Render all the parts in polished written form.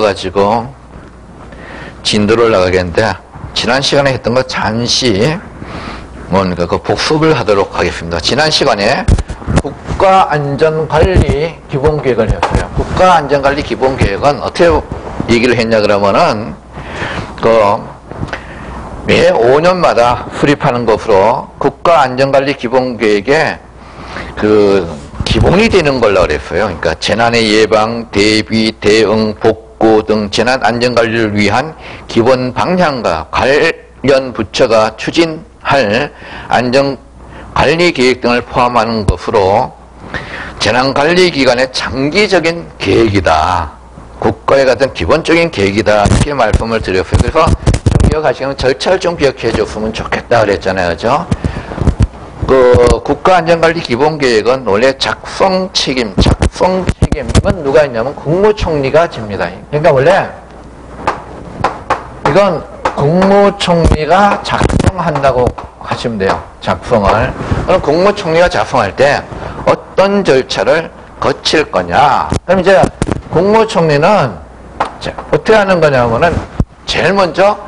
가지고 진도를 나가겠는데 지난 시간에 했던 거 잠시 뭔가 그 복습을 하도록 하겠습니다. 지난 시간에 국가안전관리 기본계획을 했어요. 국가안전관리 기본계획은 어떻게 얘기를 했냐 그러면은 매 5년마다 수립하는 것으로 국가안전관리 기본계획에 기본이 되는 걸로 그랬어요. 그러니까 재난의 예방, 대비, 대응, 복구 등 재난 안전관리를 위한 기본 방향과 관련 부처가 추진할 안전관리 계획 등을 포함하는 것으로 재난관리기관의 장기적인 계획이다. 국가의 같은 기본적인 계획이다. 이렇게 말씀을 드렸어요. 그래서 좀 기억하시면 절차를 좀 기억해 줬으면 좋겠다 그랬잖아요. 그죠? 국가안전관리 기본계획은 원래 작성 책임은 누가 있냐면 국무총리가 집니다. 그러니까 원래 이건 국무총리가 작성한다고 하시면 돼요. 작성을. 그럼 국무총리가 작성할 때 어떤 절차를 거칠 거냐. 그럼 이제 국무총리는 어떻게 하는 거냐면은 제일 먼저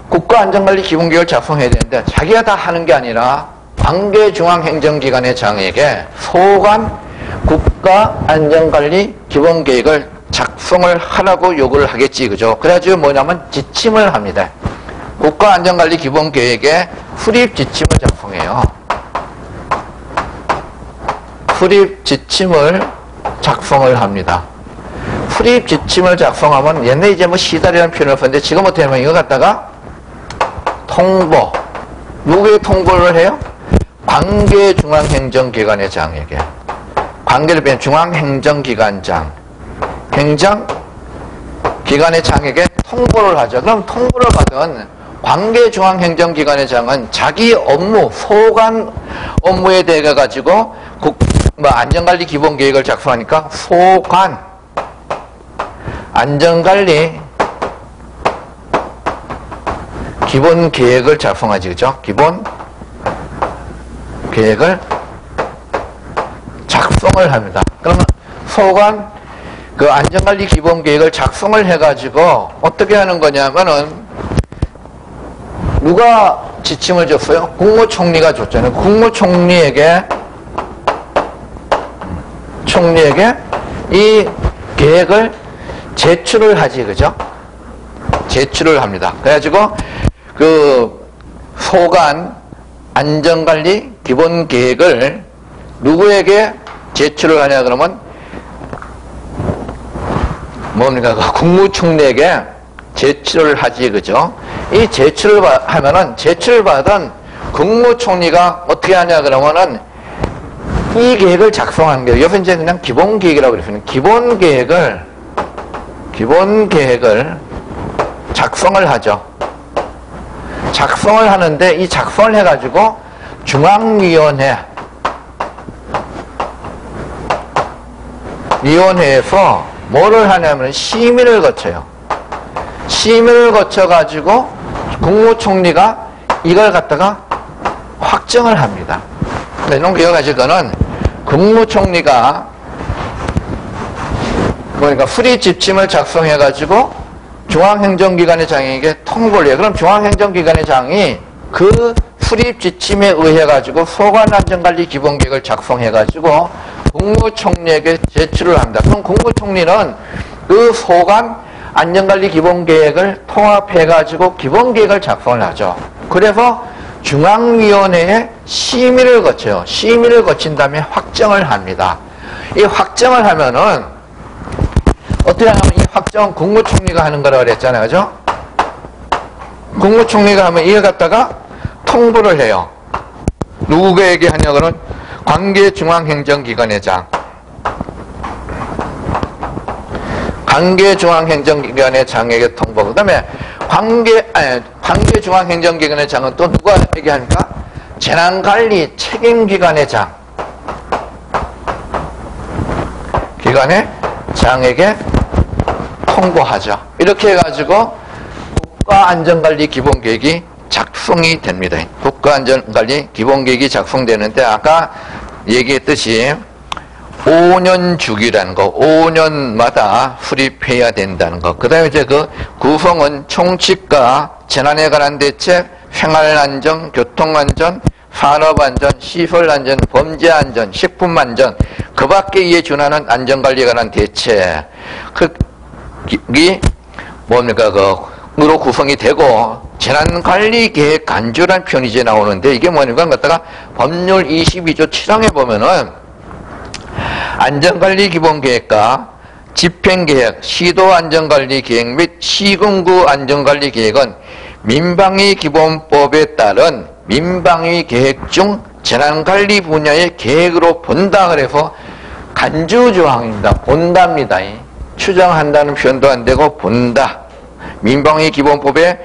국가안전관리 기본계획을 작성해야 되는데 자기가 다 하는 게 아니라 관계중앙행정기관의 장에게 소관 국가안전관리 기본계획을 작성을 하라고 요구를 하겠지, 그죠? 그래가지고 뭐냐면 지침을 합니다. 국가안전관리 기본계획에 수립 지침을 작성해요. 수립 지침을 작성을 합니다. 수립 지침을 작성하면 옛날에 이제 뭐 시달이라는 표현을 썼는데 지금 어떻게 하면 이거 갖다가 통보. 누구에 통보를 해요? 관계중앙행정기관의 장에게. 관계를 빼면 중앙행정기관장. 행정기관의 장에게 통보를 하죠. 그럼 통보를 받은 관계중앙행정기관의 장은 자기 업무, 소관 업무에 대해 가지고 안전관리 기본계획을 작성하니까 소관 안전관리 기본계획을 작성하지, 그죠? 기본 계획을 작성을 합니다. 그러면 소관 안전관리 기본계획을 작성을 해가지고 어떻게 하는 거냐면은 누가 지침을 줬어요? 국무총리가 줬잖아요. 국무총리에게 이 계획을 제출을 하지, 그죠? 제출을 합니다. 그래가지고 소관 안전관리 기본계획을 누구에게 제출을 하냐 그러면 뭡니까? 국무총리에게 제출을 하지, 그죠? 이 제출을 하면은 제출을 받은 국무총리가 어떻게 하냐 그러면은 이 계획을 작성한 거예요. 여기서 이제 그냥 기본계획이라고 그랬어요. 기본계획을 작성을 하죠. 작성을 하는데 이 작성을 해가지고 위원회에서 뭐를 하냐면 심의를 거쳐요. 심의를 거쳐가지고 국무총리가 이걸 갖다가 확정을 합니다. 이런 기억하실 거는 국무총리가 그러니까 수립 지침을 작성해가지고 중앙행정기관의 장에게 통보를 해요. 그럼 중앙행정기관의 장이 그 수립 지침에 의해 가지고 소관안전관리 기본계획을 작성해 가지고 국무총리에게 제출을 합니다. 그럼 국무총리는 그 소관 안전관리 기본계획을 통합해 가지고 기본계획을 작성을 하죠. 그래서 중앙위원회에 심의를 거쳐요. 심의를 거친 다음에 확정을 합니다. 이 확정을 하면은 어떻게 하면 이 확정은 국무총리가 하는 거라고 그랬잖아요. 그죠? 국무총리가 하면 이걸 갖다가 통보를 해요. 누구에게 하냐고는 관계중앙행정기관의 장. 관계중앙행정기관의 장에게 통보. 그 다음에 관계중앙행정기관의 장은 또 누구에게 하니까? 재난관리 책임기관의 장. 기관의 장에게 통보하죠. 이렇게 해가지고 국가안전관리 기본계획이 작성이 됩니다. 국가안전관리 기본계획이 작성되는데 아까 얘기했듯이 5년 주기라는 거, 5년마다 수립해야 된다는 거. 그 다음에 이제 그 구성은 총칙과 재난에 관한 대책, 생활안전, 교통안전, 산업안전, 시설안전, 범죄안전, 식품안전, 그 밖에 이에 준하는 안전관리에 관한 대책. 그게 뭡니까, 으로 구성이 되고, 재난관리계획 간주란 표현이 이제 나오는데, 이게 뭐냐면, 갖다가 법률 22조 7항에 보면은, 안전관리기본계획과 집행계획, 시도안전관리계획 및 시군구 안전관리계획은 민방위 기본법에 따른 민방위 계획 중 재난관리 분야의 계획으로 본다. 그래서 간주조항입니다. 본답니다. 추정한다는 표현도 안 되고 본다. 민방위 기본법에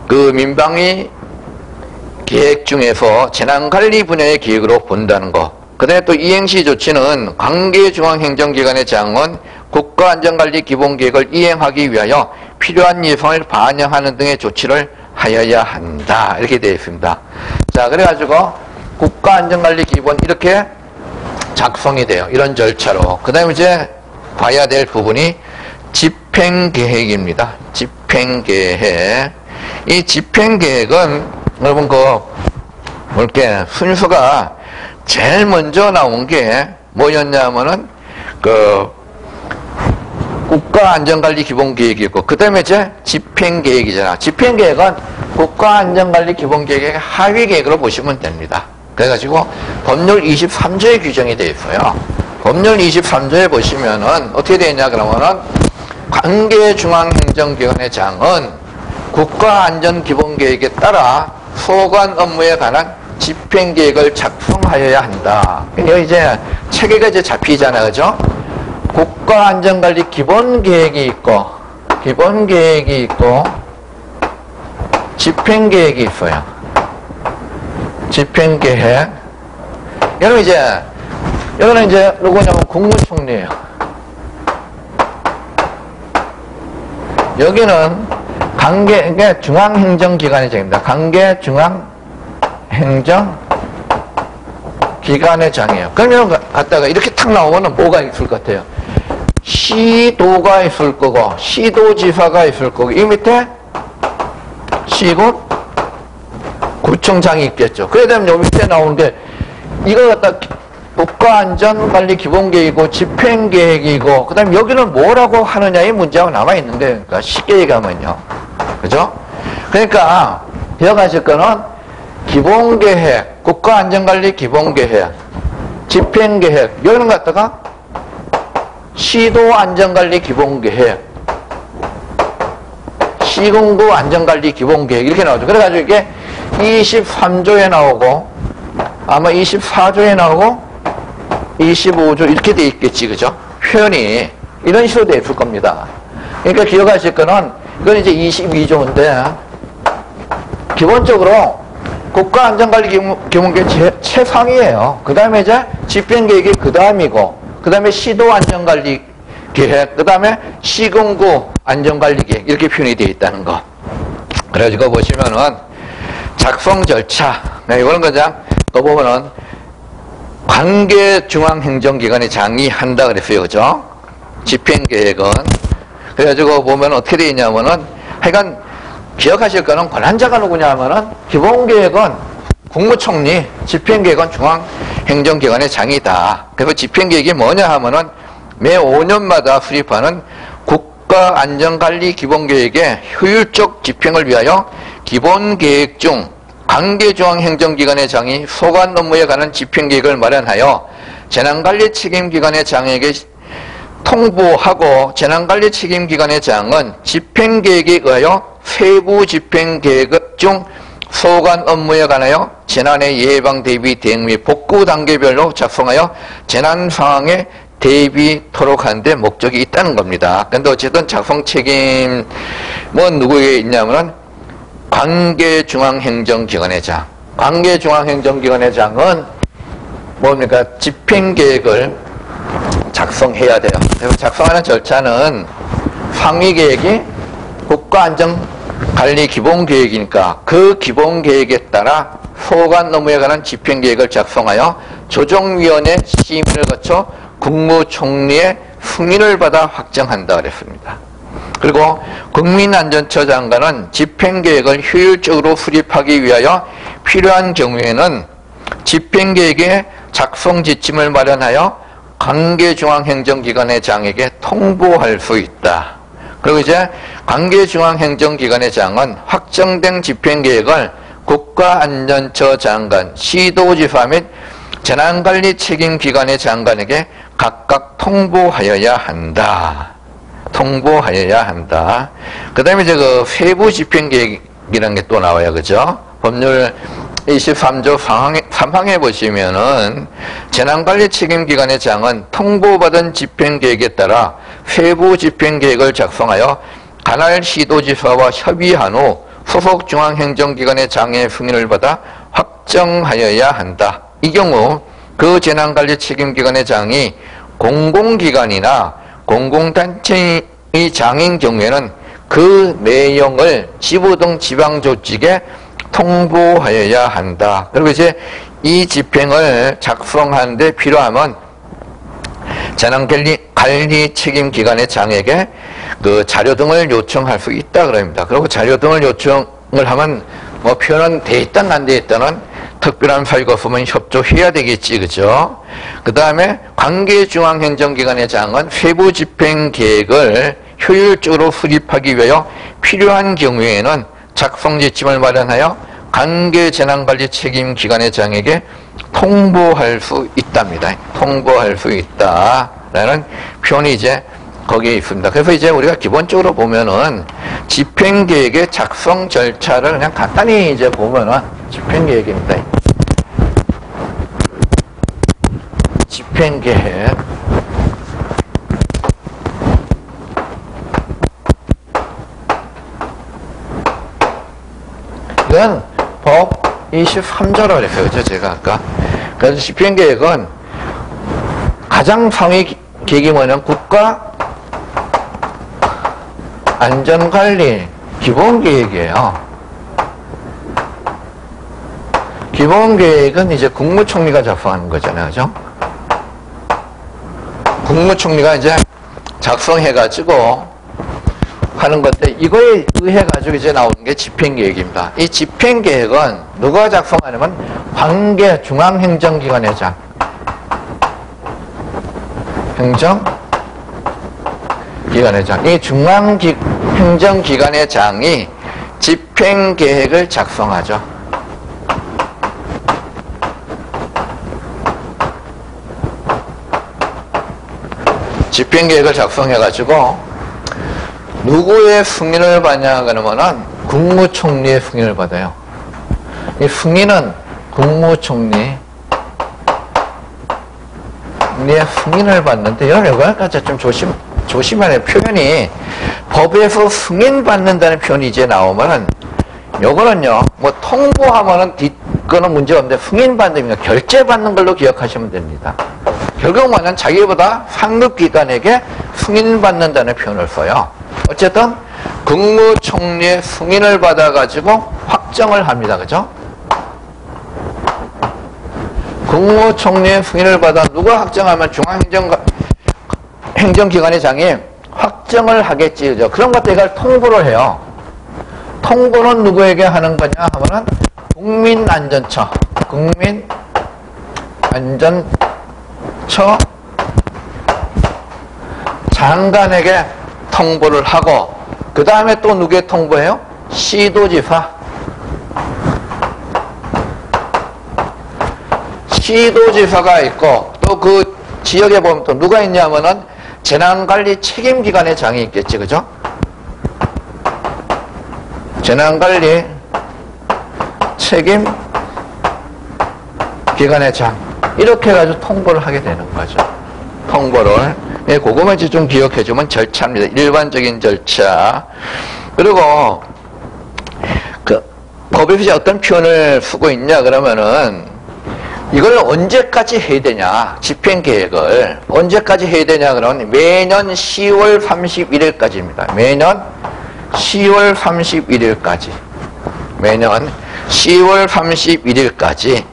그 민방위 계획 중에서 재난관리 분야의 계획으로 본다는 거. 그 다음에 또 이행시 조치는 관계중앙행정기관의 장은 국가안전관리 기본계획을 이행하기 위하여 필요한 예산을 반영하는 등의 조치를 하여야 한다. 이렇게 되어 있습니다. 자, 그래가지고 국가안전관리 기본 이렇게 작성이 돼요. 이런 절차로. 그 다음에 이제 봐야 될 부분이 집행계획입니다. 집행계획. 이 집행계획은 여러분 볼게 순서가 제일 먼저 나온 게 뭐였냐면은 국가안전관리 기본계획이고, 그 다음에 이제 집행계획이잖아. 집행계획은 국가안전관리 기본계획의 하위계획으로 보시면 됩니다. 그래가지고 법률 23조에 규정이 되어 있어요. 법률 23조에 보시면은 어떻게 되어 있냐 그러면은 관계중앙행정기관의 장은 국가안전기본계획에 따라 소관 업무에 관한 집행계획을 작성하여야 한다. 여기 이제 체계가 이제 잡히잖아요. 그죠? 국가안전관리 기본계획이 있고, 집행계획이 있어요. 집행계획. 여러분 여기는 이제 누구냐면 국무총리예요. 여기는 이게 중앙행정기관의 장입니다. 행정기관의 장이에요. 그러면 갖다가 이렇게 탁 나오면 뭐가 있을 것 같아요? 시도가 있을 거고, 시도지사가 있을 거고, 이 밑에 시군 구청장이 있겠죠. 그래 되면 여기 밑에 나오는 게 이거 갖다 국가안전관리 기본계획이고 집행계획이고, 그 다음에 여기는 뭐라고 하느냐의 문제가 남아있는데, 그러니까 쉽게 얘기하면요. 그죠? 그러니까 기억하실 거는 기본계획, 국가안전관리 기본계획, 집행계획, 여기는 갖다가 시도안전관리 기본계획, 시군구 안전관리 기본계획 이렇게 나오죠. 그래가지고 이게 23조에 나오고 아마 24조에 나오고 25조 이렇게 돼 있겠지. 그죠? 표현이 이런 식으로 돼 있을 겁니다. 그러니까 기억하실 거는 이건 이제 22조인데 기본적으로 국가안전관리 기본계획 최상위예요. 그 다음에 이제 집행계획이 그 다음이고, 그 다음에 시도안전관리 계획, 그 다음에 시군구 안전관리계획 이렇게 표현이 되어 있다는 거. 그래가지고 보시면은 작성 절차. 네, 이거는 그냥 또 보면은 관계중앙행정기관의 장이 한다 그랬어요. 그죠? 집행계획은. 그래가지고 보면 어떻게 되어 있냐면은 하여간 기억하실 거는 권한자가 누구냐 하면은 기본계획은 국무총리, 집행계획은 중앙행정기관의 장이다. 그래서 집행계획이 뭐냐 하면은 매 5년마다 수립하는 국가안전관리 기본계획의 효율적 집행을 위하여 기본계획 중 관계중앙행정기관의 장이 소관 업무에 관한 집행계획을 마련하여 재난관리 책임기관의 장에게 통보하고, 재난관리 책임기관의 장은 집행계획에 의하여 세부 집행계획 중 소관 업무에 관하여 재난의 예방 대비 대응 및 복구 단계별로 작성하여 재난 상황에 대비토록 하는데 목적이 있다는 겁니다. 근데 어쨌든 작성 책임은 누구에게 있냐면은 관계중앙행정기관의 장. 관계중앙행정기관의 장은 뭡니까? 집행계획을 작성해야 돼요. 그래서 작성하는 절차는 상위계획이 국가안전관리 기본계획이니까 그 기본계획에 따라 소관 업무에 관한 집행계획을 작성하여 조정위원회 심의를 거쳐 국무총리의 승인을 받아 확정한다 그랬습니다. 그리고 국민안전처 장관은 집행계획을 효율적으로 수립하기 위하여 필요한 경우에는 집행계획의 작성 지침을 마련하여 관계중앙행정기관의 장에게 통보할 수 있다. 그리고 이제 관계중앙행정기관의 장은 확정된 집행계획을 국가안전처 장관, 시도지사 및 재난관리 책임기관의 장관에게 각각 통보하여야 한다. 통보하여야 한다. 그 다음에 이제 그 세부 집행계획이라는 게 또 나와요. 그죠? 법률 23조 3항에 보시면은 재난관리 책임기관의 장은 통보받은 집행계획에 따라 세부 집행계획을 작성하여 관할 시도지사와 협의한 후 소속 중앙행정기관의 장의 승인을 받아 확정하여야 한다. 이 경우 그 재난관리 책임기관의 장이 공공기관이나 공공단체의 장인 경우에는 그 내용을 지부 등 지방조직에 통보하여야 한다. 그리고 이제 이 집행을 작성하는데 필요하면 재난관리 책임기관의 장에게 그 자료 등을 요청할 수 있다 그럽니다. 그리고 자료 등을 요청을 하면 뭐 표현은 돼 있든 안 돼 있든 특별한 사유가 없으면 협조해야 되겠지, 그죠? 그 다음에 관계중앙행정기관의 장은 세부 집행계획을 효율적으로 수립하기 위하여 필요한 경우에는 작성 지침을 마련하여 관계재난관리 책임기관의 장에게 통보할 수 있답니다. 통보할 수 있다라는 표현이 이제 거기에 있습니다. 그래서 이제 우리가 기본적으로 보면은 집행계획의 작성 절차를 그냥 간단히 이제 보면은 집행계획입니다. 집행계획. 이건 법 23조라고 그랬어요. 그죠? 제가 아까. 그래서 집행계획은 가장 상위 계획이 뭐냐면 국가 안전관리 기본계획이에요. 기본계획은 이제 국무총리가 작성하는 거잖아요. 그죠? 국무총리가 이제 작성해가지고 하는 건데, 이거에 의해가지고 이제 나오는 게 집행계획입니다. 이 집행계획은 누가 작성하냐면 관계 중앙행정기관의 장. 행정기관의 장. 이 중앙행정기관의 장이 집행계획을 작성하죠. 집행계획을 작성해가지고 누구의 승인을 받냐 그러면은 국무총리의 승인을 받아요. 이 승인은 국무총리의 승인을 받는데, 여기까지 좀 조심해야 돼요. 표현이 법에서 승인받는다는 표현이 이제 나오면은, 요거는요, 뭐 통보하면은 뒷거는 문제가 없는데 승인받는, 결재받는 걸로 기억하시면 됩니다. 결국 뭐냐면 자기보다 상급기관에게 승인받는다는 표현을 써요. 어쨌든 국무총리의 승인을 받아가지고 확정을 합니다. 그죠? 국무총리의 승인을 받아 누가 확정하면 중앙행정기관의 장이 확정을 하겠지. 그죠? 그런 것들 이걸 통보를 해요. 통보는 누구에게 하는 거냐 하면은 국민안전처 장관에게 통보를 하고, 그 다음에 또 누구에 통보해요? 시도지사. 시도지사가 있고, 또 그 지역에 보면 또 누가 있냐면은 재난관리 책임기관의 장이 있겠지, 그죠? 재난관리 책임기관의 장. 이렇게 해가지고 통보를 하게 되는 거죠. 통보를. 예, 그거만 이제 좀 기억해주면 절차입니다. 일반적인 절차. 그리고, 법에서 어떤 표현을 쓰고 있냐, 그러면은, 이걸 언제까지 해야 되냐, 집행계획을. 언제까지 해야 되냐, 그러면 매년 10월 31일까지입니다. 매년 10월 31일까지. 매년 10월 31일까지.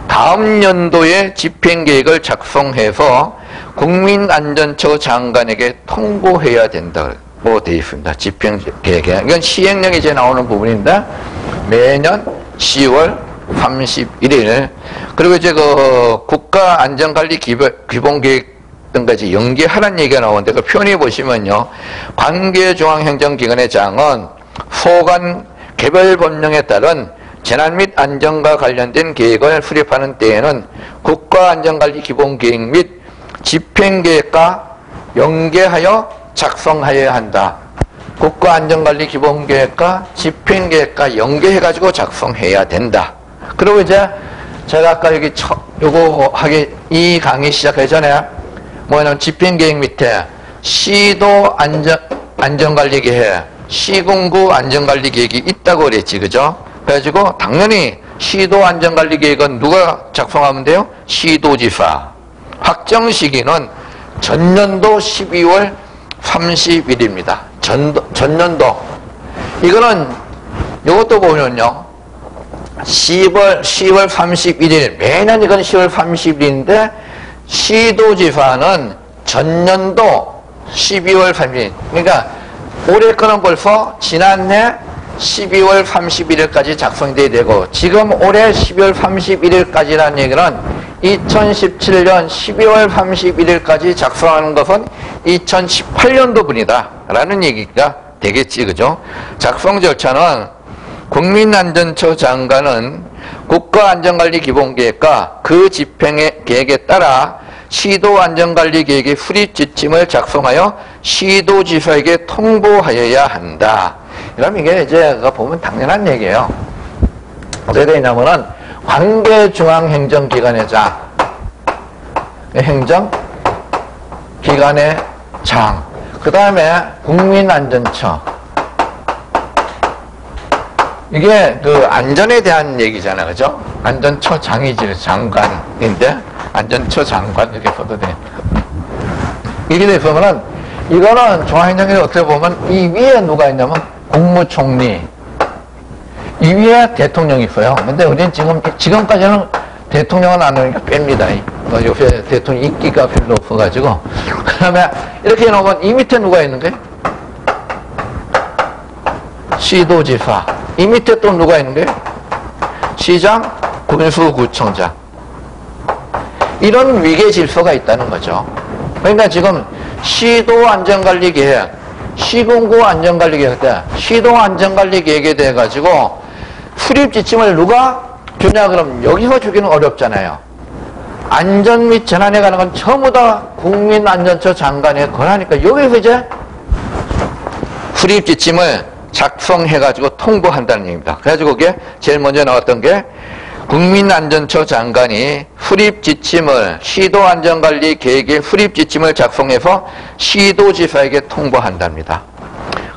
다음 연도에 집행계획을 작성해서 국민안전처 장관에게 통보해야 된다고 되어 있습니다. 집행계획에. 이건 시행령에 이제 나오는 부분인데 매년 10월 31일 그리고 이제 그 국가안전관리 기본계획 등까지 연계하라는 얘기가 나오는데 그 표현해 보시면요. 관계중앙행정기관의 장은 소관 개별 법령에 따른 재난 및 안전과 관련된 계획을 수립하는 때에는 국가안전관리 기본계획 및 집행계획과 연계하여 작성하여야 한다. 국가안전관리 기본계획과 집행계획과 연계해가지고 작성해야 된다. 그리고 이제 제가 아까 여기 요거 이 강의 시작하기 전에 뭐냐면 집행계획 밑에 시도 안전관리계획, 시군구 안전관리계획이 있다고 그랬지, 그죠? 그래가지고 당연히 시도 안전관리계획은 누가 작성하면 돼요? 시도지사. 확정 시기는 전년도 12월 30일입니다. 전년도. 이거는 이것도 보면요. 10월 31일 매년 이건 10월 30일인데 시도지사는 전년도 12월 30일. 그러니까 올해 거는 벌써 지난해 12월 31일까지 작성돼야 되고 지금 올해 12월 31일까지라는 얘기는 2017년 12월 31일까지 작성하는 것은 2018년도 분이다 라는 얘기가 되겠지, 그죠? 작성 절차는 국민안전처 장관은 국가안전관리기본계획과 그 집행계획에 따라 시도안전관리계획의 수립지침을 작성하여 시도지사에게 통보하여야 한다. 그럼 이게 이제 보면 당연한 얘기예요. 어떻게 되냐면은 관계중앙행정기관의 장, 행정기관의 장, 그 다음에 국민안전처. 이게 그 안전에 대한 얘기잖아요, 그죠? 안전처 장이지, 장관인데 안전처 장관 이렇게 써도 돼. 이렇게 돼서는 이거는 중앙행정기관이 어떻게 보면 이 위에 누가 있냐면 국무총리, 이 위에 대통령이 있어요. 근데 우리는 지금까지는 대통령은 안 오니까 뺍니다. 요새 대통령 인기가 별로 없어가지고. 그 다음에 이렇게 해놓으면 이 밑에 누가 있는 거예요? 시도지사. 이 밑에 또 누가 있는 거예요? 시장, 군수구청장. 이런 위계 질서가 있다는 거죠. 그러니까 지금 시도안전관리계획, 시군구 안전관리계획 때 시도안전관리계획에 대해 가지고 수립지침을 누가 주냐 그럼 여기서 주기는 어렵잖아요. 안전 및 재난에 관한 건 전부 다 국민안전처 장관의 권하니까 여기서 이제 수립지침을 작성해가지고 통보한다는 얘기입니다. 그래가지고 그게 제일 먼저 나왔던 게 국민안전처 장관이 수립지침을 시도안전관리 계획의 수립지침을 작성해서 시도지사에게 통보한답니다.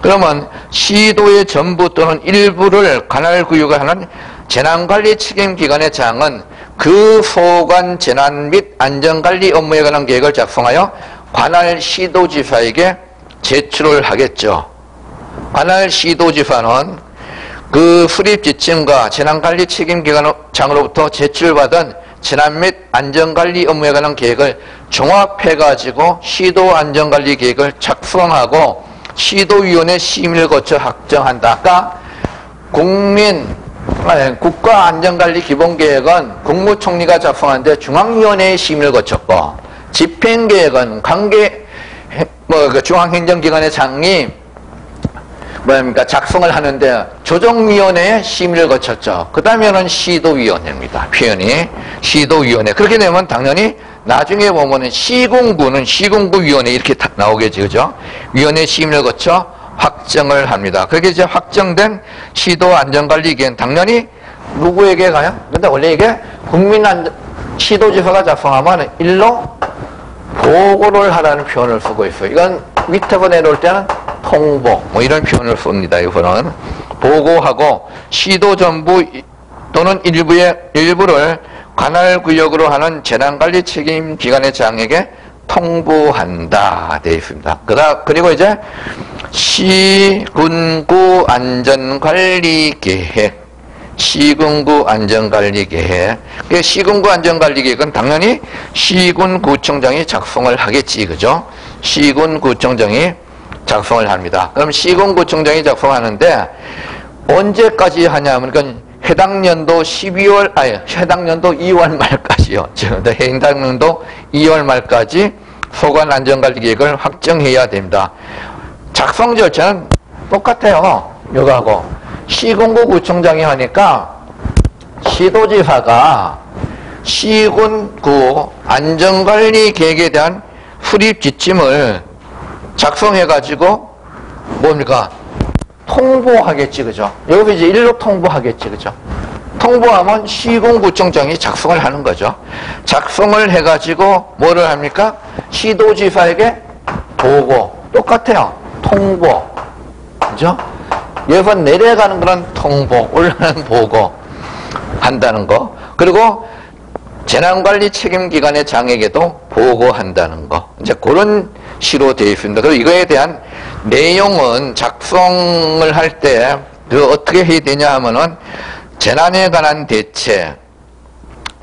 그러면 시도의 전부 또는 일부를 관할구역을 하는 재난관리 책임기관의 장은 그 소관 재난 및 안전관리 업무에 관한 계획을 작성하여 관할 시도지사에게 제출을 하겠죠. 관할 시도지사는 그 수립지침과 재난관리 책임기관장으로부터 제출받은 재난 및 안전관리 업무에 관한 계획을 종합해가지고 시도안전관리 계획을 작성하고 시도위원회 심의를 거쳐 확정한다. 아까 국가안전관리 기본계획은 국무총리가 작성하는데 중앙위원회의 심의를 거쳤고 집행계획은 중앙행정기관의 장이 작성을 하는데 조정위원회의 심의를 거쳤죠. 그 다음에는 시도위원회입니다. 표현이 시도위원회. 그렇게 되면 당연히 나중에 보면은 시군구위원회 이렇게 나오겠죠, 그죠? 위원회 심의를 거쳐 확정을 합니다. 그렇게 이제 확정된 시도안전관리계획은 당연히 누구에게 가요? 근데 원래 이게 시도지사가 작성하면 일로 보고를 하라는 표현을 쓰고 있어요. 이건 밑에서 내려올 때는 통보, 이런 표현을 씁니다. 이거는 보고하고 시도 전부 또는 일부를 관할구역으로 하는 재난관리 책임기관의 장에게 통보한다 되어 있습니다. 그리고 이제 시군구 안전관리계획 시군구 안전관리계획. 시군구 안전관리계획은 당연히 시군구청장이 작성을 하겠지, 그죠? 시군구청장이 작성을 합니다. 그럼 시군구청장이 작성하는데 언제까지 하냐면 해당 연도 2월 말까지요. 해당 연도 2월 말까지 소관 안전관리계획을 확정해야 됩니다. 작성 절차는 똑같아요. 이거하고. 시군구 구청장이 하니까 시도지사가 시군구 안전관리계획에 대한 수립 지침을 작성해가지고 뭡니까? 통보하겠지, 그죠? 여기서 이제 일로 통보하겠지, 그죠? 통보하면 시군구청장이 작성을 하는 거죠. 작성을 해가지고 뭐를 합니까? 시도지사에게 보고. 똑같아요. 통보. 그죠? 여기서 내려가는 그런 통보, 올라가는 보고 한다는 거. 그리고 재난관리 책임기관의 장에게도 보고한다는 거. 이제 그런 시로 되어 있습니다. 그리고 이거에 대한 내용은 작성을 할 때 어떻게 해야 되냐 하면은 재난에 관한 대책,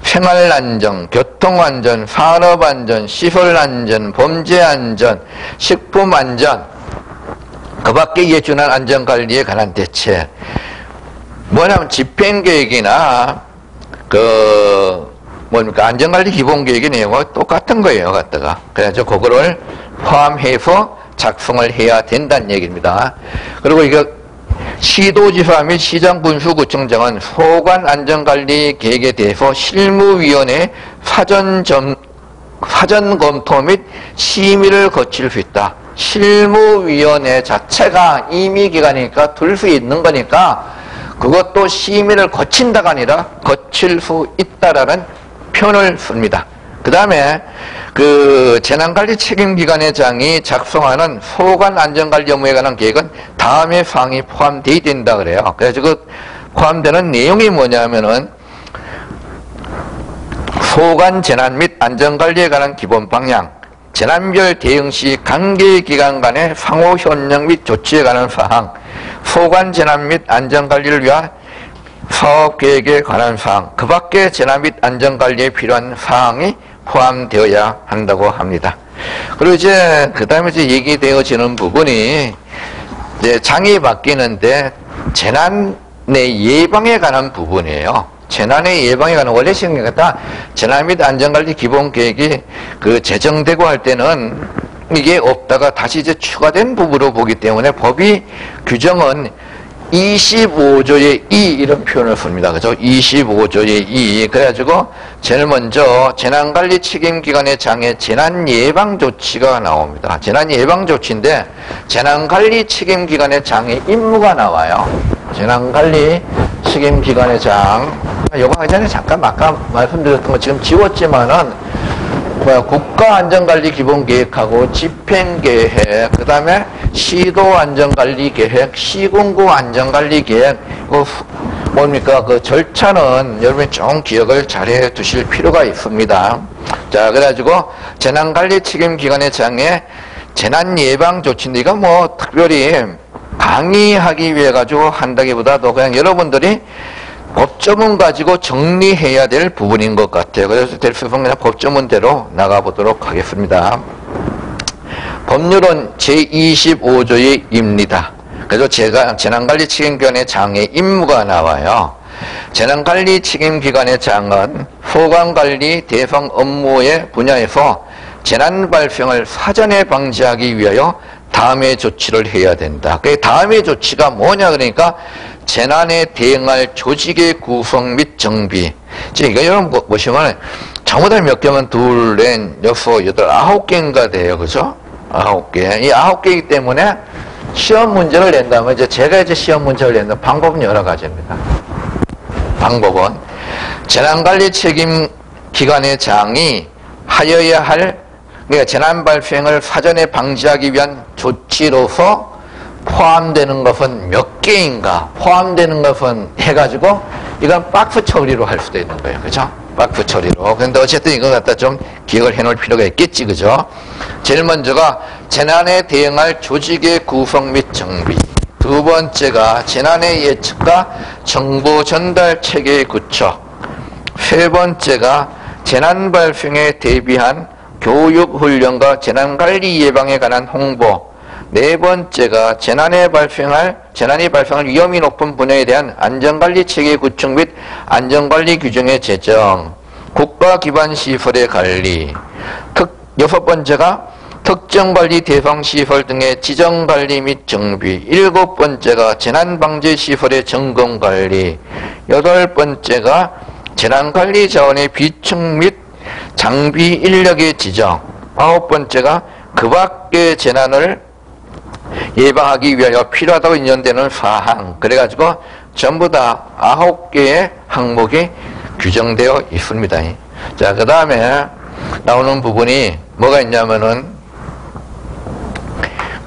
생활안전, 교통안전, 산업안전, 시설안전, 범죄안전, 식품안전, 그 밖에 이에 준한 안전관리에 관한 대책. 뭐냐면 집행계획이나 안전관리 기본계획의 내용과 똑같은 거예요, 갖다가. 그래서 그거를 포함해서 작성을 해야 된다는 얘기입니다. 그리고 이거 시도지사 및 시장군수구청장은 소관 안전관리 계획에 대해서 실무위원회 사전 검토 및 심의를 거칠 수 있다. 실무위원회 자체가 임의기관이니까 둘 수 있는 거니까 그것도 심의를 거친다가 아니라 거칠 수 있다라는 표현을 씁니다. 그 다음에 재난관리 책임기관의 장이 작성하는 소관 안전관리 업무에 관한 계획은 다음의 사항이 포함되어야 된다 그래요. 그래서 포함되는 내용이 뭐냐면은 소관 재난 및 안전관리에 관한 기본 방향, 재난별 대응 시 관계기관 간의 상호 협력 및 조치에 관한 사항, 소관 재난 및 안전관리를 위한 사업계획에 관한 사항, 그 밖에 재난 및 안전관리에 필요한 사항이 포함되어야 한다고 합니다. 그리고 그 다음에 얘기되어지는 부분이 장이 바뀌는데 재난의 예방에 관한 부분이에요. 재난의 예방에 관한 원래 시행령에다 재난 및 안전관리 기본계획이 제정되고 할 때는 이게 없다가 다시 이제 추가된 부분으로 보기 때문에 법이 규정은 25조의 2 이런 표현을 씁니다. 그죠? 25조의 2. 그래가지고 제일 먼저 재난관리 책임기관의 장에 재난예방조치가 나옵니다. 재난예방조치인데 재난관리 책임기관의 장의 임무가 나와요. 재난관리 책임기관의 장. 요거 하기 전에 잠깐 아까 말씀드렸던 거 지금 지웠지만은 국가안전관리 기본계획하고 집행계획, 그 다음에 시도안전관리계획, 시군구 안전관리계획, 뭡니까? 절차는 여러분이 좀 기억을 잘 해 두실 필요가 있습니다. 자, 그래가지고 재난관리 책임기관의 장에 재난예방조치인데 이건 특별히 강의하기 위해 가지고 한다기보다도 그냥 여러분들이 법조문 가지고 정리해야 될 부분인 것 같아요. 그래서 될 수 있으면 그냥 법조문대로 나가보도록 하겠습니다. 법률은 제25조의 입니다. 그래서 재난관리 책임기관의 장의 임무가 나와요. 재난관리 책임기관의 장은 소관관리 대상 업무의 분야에서 재난 발생을 사전에 방지하기 위하여 다음의 조치를 해야 된다. 그 다음의 조치가 뭐냐 그러니까 재난에 대응할 조직의 구성 및 정비. 지금 이거 여러분 보시면 전부 다 몇 개면 둘, 넷, 여섯, 여덟, 9개인가 돼요. 그죠? 9개. 이 9개이기 때문에 시험 문제를 낸다면 제가 시험 문제를 낸다 방법은 여러 가지입니다. 방법은 재난관리 책임 기관의 장이 하여야 할 그러니까 재난 발생을 사전에 방지하기 위한 조치로서 포함되는 것은 몇 개인가 포함되는 것은 해가지고 이건 박스 처리로 할 수도 있는 거예요. 그죠? 박스 처리로. 그런데 어쨌든 이거 갖다 좀 기억을 해놓을 필요가 있겠지. 그죠? 제일 먼저가 재난에 대응할 조직의 구성 및 정비. 두 번째가 재난의 예측과 정보 전달 체계의 구축. 세 번째가 재난 발생에 대비한 교육 훈련과 재난 관리 예방에 관한 홍보. 네 번째가 재난이 발생할 위험이 높은 분야에 대한 안전관리 체계 구축 및 안전관리 규정의 제정. 국가 기반 시설의 관리. 여섯 번째가 특정관리 대상 시설 등의 지정관리 및 정비. 일곱 번째가 재난방지 시설의 점검관리. 여덟 번째가 재난관리 자원의 비축 및 장비 인력의 지정. 아홉 번째가 그 밖의 재난을 예방하기 위하여 필요하다고 인정되는 사항. 그래가지고 전부 다 9개의 항목이 규정되어 있습니다. 자, 그 다음에 나오는 부분이 뭐가 있냐면은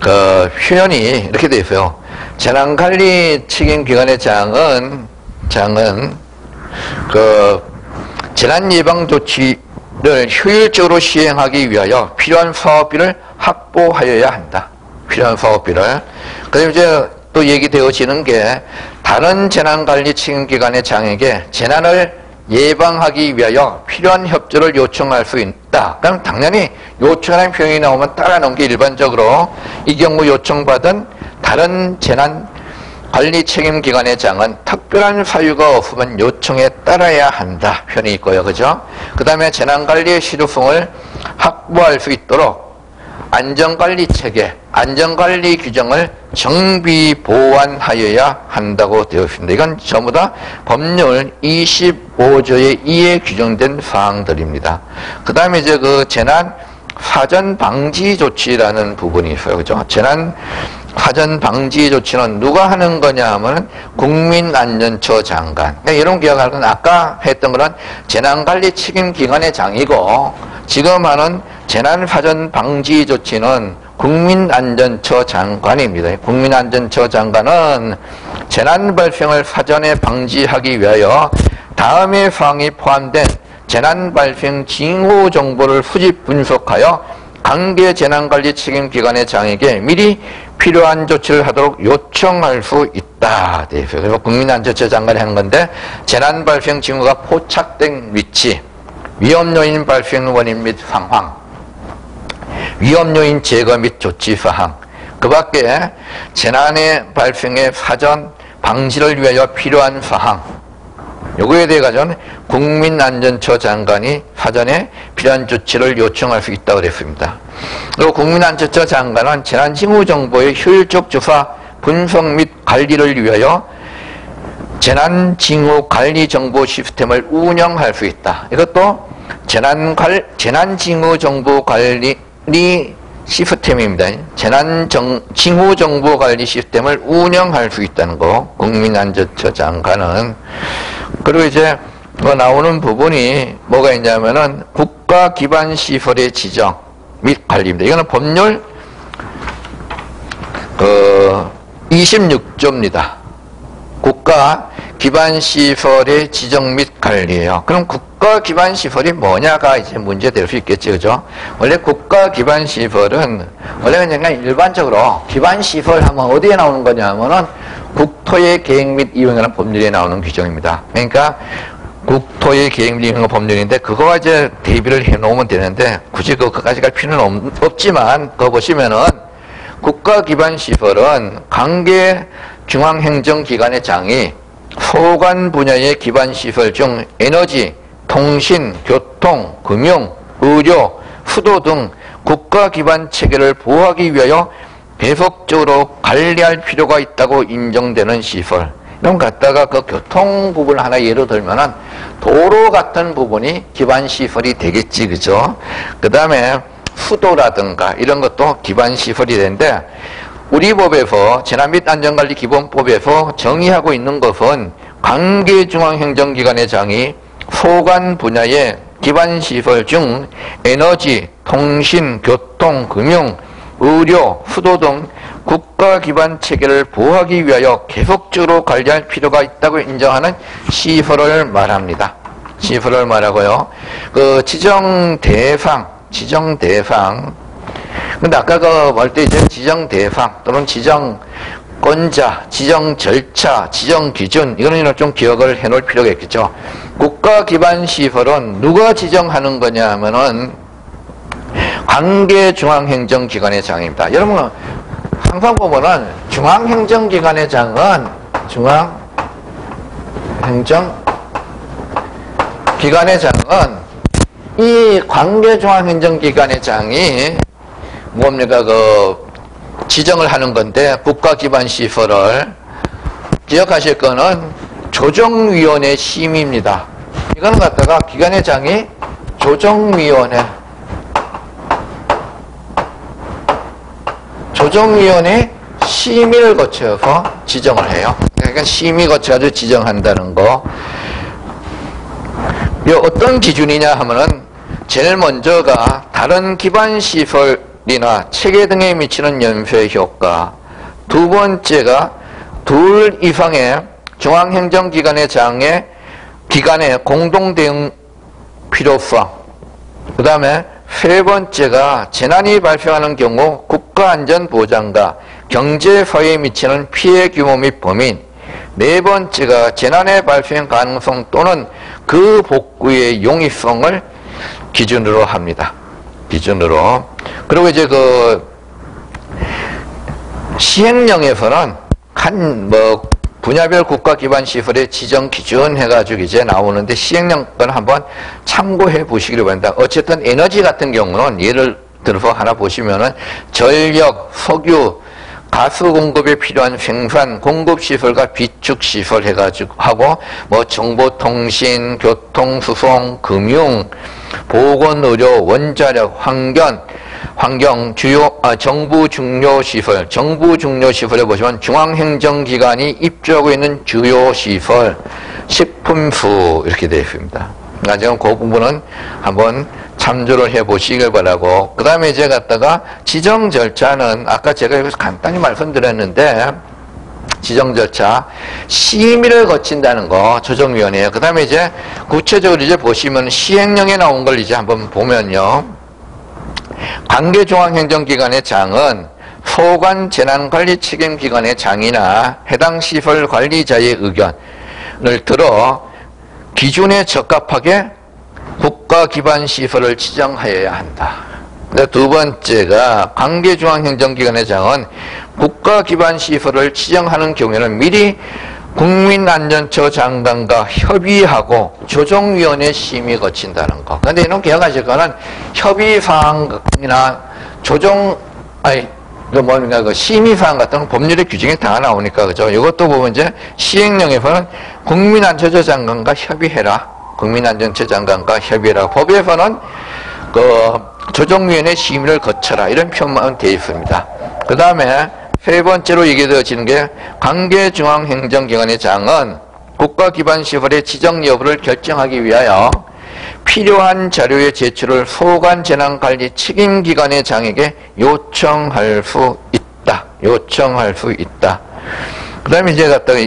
그 표현이 이렇게 되어 있어요. 재난관리 책임기관의 장은 그 재난예방 조치를 효율적으로 시행하기 위하여 필요한 사업비를 확보하여야 한다. 필요한 사업비를. 그다음에 이제 또 얘기되어지는 게 다른 재난관리 책임기관의 장에게 재난을 예방하기 위하여 필요한 협조를 요청할 수 있다. 그럼 당연히 요청하는 표현이 나오면 따라 놓은 게 일반적으로 이 경우 요청받은 다른 재난관리 책임기관의 장은 특별한 사유가 없으면 요청에 따라야 한다. 표현이 있고요. 그죠? 그 다음에 재난관리의 실효성을 확보할 수 있도록 안전관리 체계, 안전관리 규정을 정비 보완하여야 한다고 되어 있습니다. 이건 전부 다 법률 25조의 2에 규정된 사항들입니다. 그 다음에 이제 그 재난 사전 방지 조치라는 부분이 있어요. 그죠? 재난 사전 방지 조치는 누가 하는 거냐 하면 국민안전처 장관. 이런 기억할 건 아까 했던 거는 재난관리 책임기관의 장이고 지금 하는 재난 사전 방지 조치는 국민안전처 장관입니다. 국민안전처 장관은 재난 발생을 사전에 방지하기 위하여 다음의 사항이 포함된 재난 발생 징후 정보를 수집 분석하여 관계 재난관리 책임기관의 장에게 미리 필요한 조치를 하도록 요청할 수 있다. 그래서 국민안전처 장관이 하는 건데 재난 발생 징후가 포착된 위치, 위험 요인 발생 원인 및 상황, 위험 요인 제거 및 조치 사항, 그 밖에 재난의 발생의 사전 방지를 위하여 필요한 사항, 요거에 대해 가지고는 국민안전처 장관이 사전에 필요한 조치를 요청할 수 있다고 그랬습니다. 그리고 국민안전처 장관은 재난징후 정보의 효율적 조사, 분석 및 관리를 위하여 재난징후 관리 정보 시스템을 운영할 수 있다. 이것도 재난징후 정보 관리 시스템입니다. 재난징후 정보 관리 시스템을 운영할 수 있다는 거, 국민안전처 장관은. 그리고 이제 뭐 나오는 부분이 뭐가 있냐면은 국가 기반 시설의 지정 및 관리입니다. 이거는 법률 26조입니다. 국가 기반 시설의 지정 및 관리예요. 그럼 국가 기반 시설이 뭐냐가 이제 문제될 수 있겠죠, 그죠? 원래 국가 기반 시설은 원래 그냥 일반적으로 기반 시설 하면 어디에 나오는 거냐면은 국토의 계획 및 이용하는 법률에 나오는 규정입니다. 그러니까 국토의 계획 및 이용 법률인데 그거와 이제 대비를 해 놓으면 되는데 굳이 그거까지 갈 필요는 없지만 그거 보시면은 국가 기반 시설은 관계 중앙행정기관의 장이 소관 분야의 기반 시설 중 에너지, 통신, 교통, 금융, 의료, 수도 등 국가 기반 체계를 보호하기 위하여 계속적으로 관리할 필요가 있다고 인정되는 시설. 이런 거 갖다가 그 교통 부분 하나 예로 들면은 도로 같은 부분이 기반 시설이 되겠지, 그죠? 그 다음에 수도라든가 이런 것도 기반 시설이 되는데 우리 법에서 재난 및 안전관리 기본법에서 정의하고 있는 것은 관계중앙행정기관의 장이 소관 분야의 기반 시설 중 에너지, 통신, 교통, 금융, 의료, 수도 등 국가 기반 체계를 보호하기 위하여 계속적으로 관리할 필요가 있다고 인정하는 시설을 말합니다. 시설을 말하고요. 그 지정 대상. 근데 아까 그 볼 때 이제 지정 대상 또는 지정 지정권자, 지정 절차, 지정 기준 이거는 좀 기억을 해놓을 필요가 있겠죠. 국가 기반 시설은 누가 지정하는 거냐 하면은 관계 중앙행정기관의 장입니다. 여러분 항상 보면은 중앙행정기관의 장은 중앙행정기관의 장은 이 관계 중앙행정기관의 장이 뭡니까 지정을 하는 건데 국가 기반 시설을 기억하실 거는 조정위원회 심의입니다. 이거는 갖다가 기관의 장이 조정위원회 심의를 거쳐서 지정을 해요. 그러니까 심의 거쳐가지고 지정한다는 거. 어떤 기준이냐 하면은 제일 먼저가 다른 기반 시설이나 체계 등에 미치는 연쇄 효과. 두 번째가 둘 이상의 중앙행정기관의 장의 기관의 공동 대응 필요성. 그 다음에 세 번째가 재난이 발생하는 경우 국가안전보장과 경제사회에 미치는 피해 규모 및 범위. 네 번째가 재난의 발생 가능성 또는 그 복구의 용이성을 기준으로 합니다. 기준으로. 그리고 이제 시행령에서는 분야별 국가 기반 시설의 지정 기준 해가지고 이제 나오는데 시행령 건 한번 참고해 보시기를 바랍니다. 어쨌든 에너지 같은 경우는 예를 들어서 하나 보시면은 전력, 석유, 가스 공급에 필요한 생산, 공급 시설과 비축 시설 해가지고 하고 정보통신, 교통, 수송, 금융, 보건, 의료, 원자력, 정부 중요 시설, 정부 중요 시설에 보시면 중앙행정기관이 입주하고 있는 주요 시설, 식품수 이렇게 되어 있습니다. 그러니까 지금 그 부분은 한번 참조를 해 보시길 바라고, 그 다음에 이제 갖다가 지정 절차는 아까 제가 여기서 간단히 말씀드렸는데, 지정 절차 심의를 거친다는 거 조정위원회예요. 그 다음에 이제 구체적으로 이제 보시면 시행령에 나온 걸 이제 한번 보면요. 관계중앙행정기관의 장은 소관 재난관리 책임기관의 장이나 해당 시설 관리자의 의견을 들어 기준에 적합하게 국가 기반 시설을 지정하여야 한다. 두 번째가 관계중앙행정기관의 장은 국가 기반 시설을 지정하는 경우에는 미리 국민안전처 장관과 협의하고 조정위원회 심의 거친다는 거. 근데 이런 기억하실 거는 협의사항이나 심의사항 같은 건 법률의 규정이 다 나오니까, 그죠? 이것도 보면 이제 시행령에서는 국민안전처 장관과 협의해라. 국민안전처 장관과 협의해라. 법에서는 조정위원회 심의를 거쳐라. 이런 표현만 되어 있습니다. 그 다음에 세 번째로 얘기되어지는 게 관계중앙행정기관의 장은 국가 기반 시설의 지정 여부를 결정하기 위하여 필요한 자료의 제출을 소관 재난관리 책임기관의 장에게 요청할 수 있다. 그 다음에 이제 갖다가